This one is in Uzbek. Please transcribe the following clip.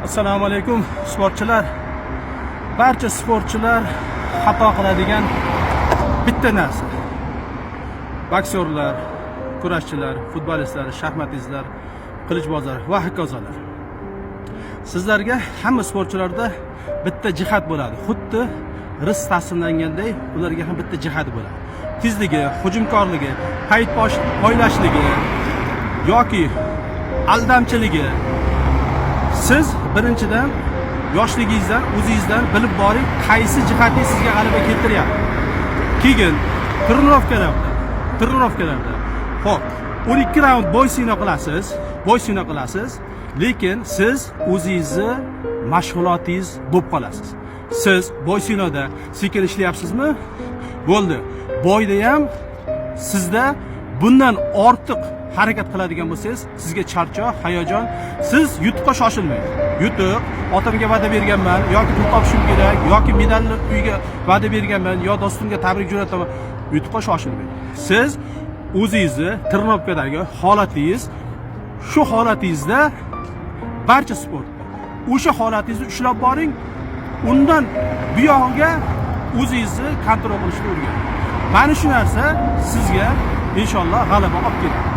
Assalomu alaykum sportchilar. Barcha sportchilar xato qiladigan bitta narsa. Boksyorlar, kurashchilar, futbolistlar, shaxmatistlar, qilichbozlar va hokazolar. Sizlarga hamma sportchilarda bitta jihat bo'ladi. Xuddi rizq taqsimlanganday ularga ham bitta jihat bo'ladi. Tezligi, hujumkorligi, payt poylashligi yoki aldamchiligi. Siz birinchidan yoshligingizdan o'zingizdan bilib boring, qaysi jihatingiz sizga g'alaba keltiryapti. Keyin trenirovkalarda xo'p 12 raund bo'ysina qilasiz, lekin siz o'zingizni mashg'ulotingiz bo'lib qolasiz. Siz bo'ysinoda sekin ishlayapsizmi? Bo'ldi. Bo'yda ham sizda bundan ortiq harakat qiladigan bo'lsangiz, sizga charchoq, hayajon, siz yutuqqa shoshilmang. Yutuq, otamga va'da berganman, yoki pul topishim kerak, yoki medalni uyga va'da berganman, yo do'stimga tabrik jo'nataman. Yutuqqa shoshilmang. Siz o'zingizni trenirovkadagi holatingiz, shu holatingizda barcha sport o'sha holatingizni ushlab boring. Undan buyog'iga o'zingizni kontrol qilishni o'rganing. Mana shu narsa sizga inshaalloh g'alaba olib keladi.